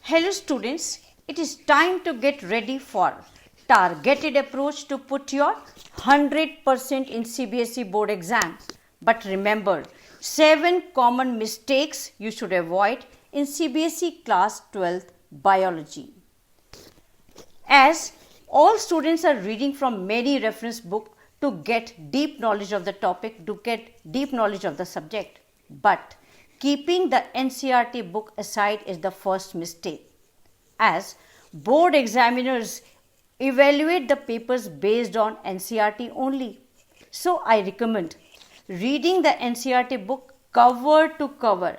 Hello students, it is time to get ready for targeted approach to put your 100% in cbse board exam. But remember, 7 common mistakes you should avoid in cbse class 12th biology. As all students are reading from many reference books to get deep knowledge of the topic, to get deep knowledge of the subject, but keeping the ncrt book aside is the first mistake, as board examiners evaluate the papers based on ncrt only. So I recommend reading the ncrt book cover to cover.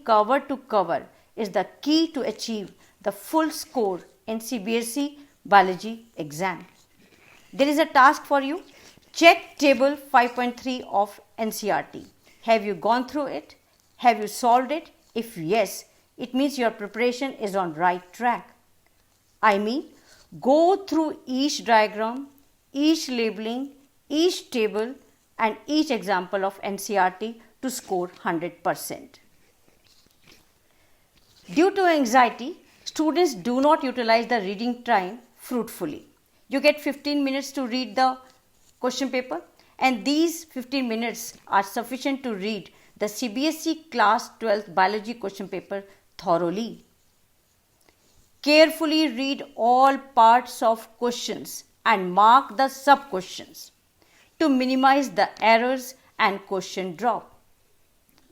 Cover to cover is the key to achieve the full score in cbse biology exam. There is a task for you. Check table 5.3 of ncrt. Have you gone through it? Have you solved it? If yes, it means your preparation is on right track. Go through each diagram, each labeling, each table and each example of ncrt to score 100%. Due to anxiety, students do not utilize the reading time fruitfully. You get 15 minutes to read the question paper, and these 15 minutes are sufficient to read the CBSE class 12th biology question paper thoroughly. Carefully read all parts of questions and mark the sub questions to minimize the errors and question drop.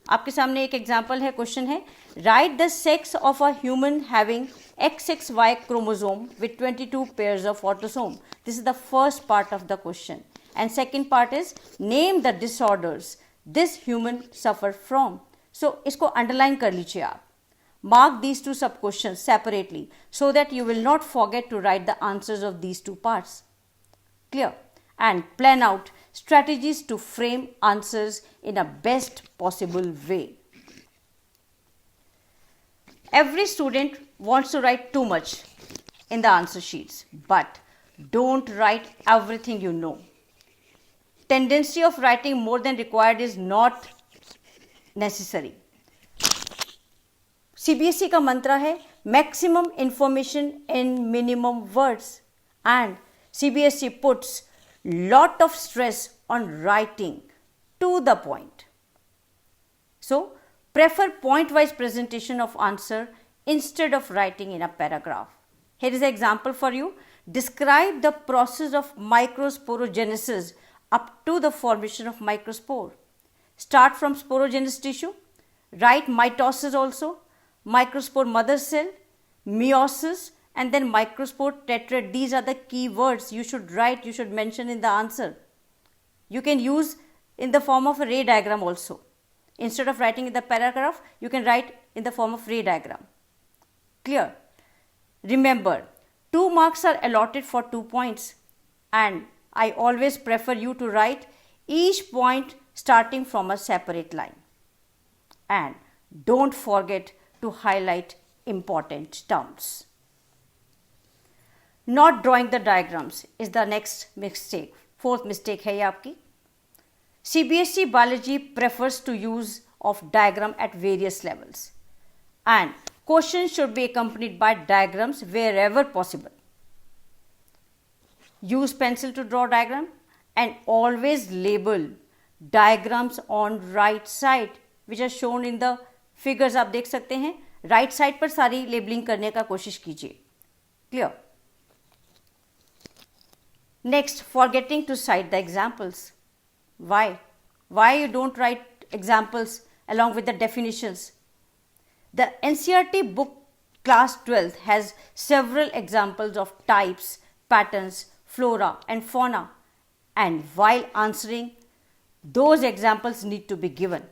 आपके सामने एक example है, question है, right the sex of a human having XXY chromosome with 22 pairs of autosome. This is the first part of the question, and second part is name the disorders this human suffer from. So इसको underline कर लीजिए आप. Mark these two sub questions separately so that you will not forget to write the answers of these two parts. Clear? And plan out strategies to frame answers in a best possible way. Every student wants to write too much in the answer sheets, but don't write everything you know. Tendency of writing more than required is not necessary. CBSE का मंत्र है maximum information in minimum words, and CBSE puts lot of stress on writing to the point. So prefer point-wise presentation of answer instead of writing in a paragraph. Here is an example for you. Describe the process of microsporogenesis up to the formation of microspore. Start from sporogenous tissue. Write mitosis also, microspore mother cell, meiosis, and then microspore tetrad. These are the key words you should write, you should mention in the answer. You can use in the form of a ray diagram also. Instead of writing in the paragraph, you can write in the form of ray diagram. Clear? Remember, 2 marks are allotted for 2 points, and I always prefer you to write each point starting from a separate line. And don't forget to highlight important terms. Not drawing the diagrams is the next mistake. 4th mistake है ये आपकी. CBSE biology prefers to use of diagram at various levels, and questions should be accompanied by diagrams wherever possible. Use pencil to draw diagram and always label diagrams on right side, which are shown in the figures. आप देख सकते हैं, right side पर सारी labeling करने का कोशिश कीजिए. Clear? Next, forgetting to cite the examples. Why? Why you don't write examples along with the definitions? The NCRT book class 12 has several examples of types, patterns, flora and fauna, and while answering, those examples need to be given.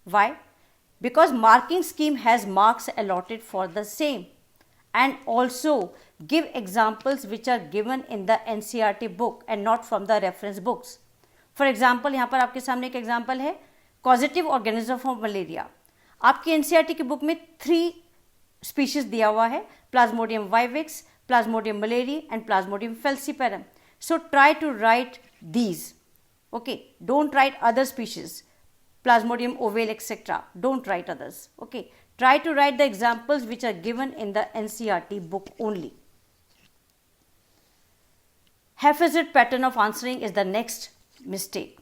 Why? Because marking scheme has marks allotted for the same, and also give examples which are given in the NCRT book and not from the reference books. For example, यहाँ पर आपके सामने एक example है causative organism of malaria. आपकी NCRT की book में 3 species दिया हुआ है, Plasmodium vivax, Plasmodium malariae and Plasmodium falciparum. So try to write these. Okay, don't write other species, Plasmodium ovale, etc. Don't write others. Okay, Try to write the examples which are given in the NCRT book only. Haphazard pattern of answering is the next mistake.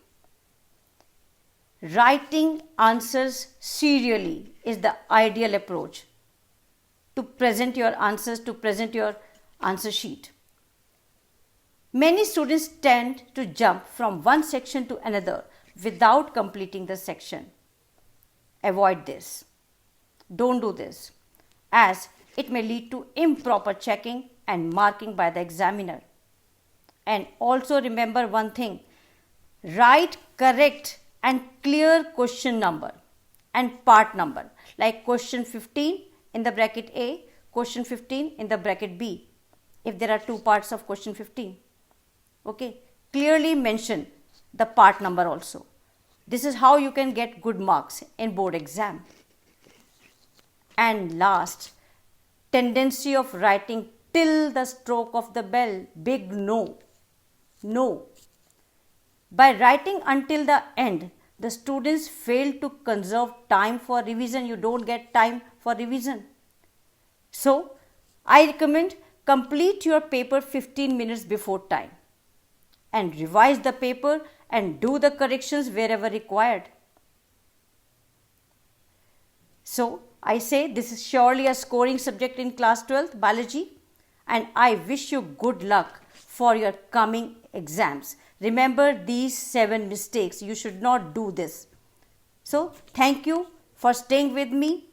Writing answers serially is the ideal approach to present your answers, to present your answer sheet. Many students tend to jump from one section to another without completing the section. Avoid this. Don't do this, as it may lead to improper checking and marking by the examiner. And also remember one thing, write correct and clear question number and part number, like question 15 in the bracket A, question 15 in the bracket B, if there are two parts of question 15. Okay, clearly mention the part number also. This is how you can get good marks in board exam. And last, tendency of writing till the stroke of the bell, big no. No. By writing until the end, the students fail to conserve time for revision. You don't get time for revision. So, I recommend complete your paper 15 minutes before time and revise the paper and do the corrections wherever required. So, I say this is surely a scoring subject in class 12th biology, and I wish you good luck for your coming exams. Remember these 7 mistakes. You should not do this. So, thank you for staying with me.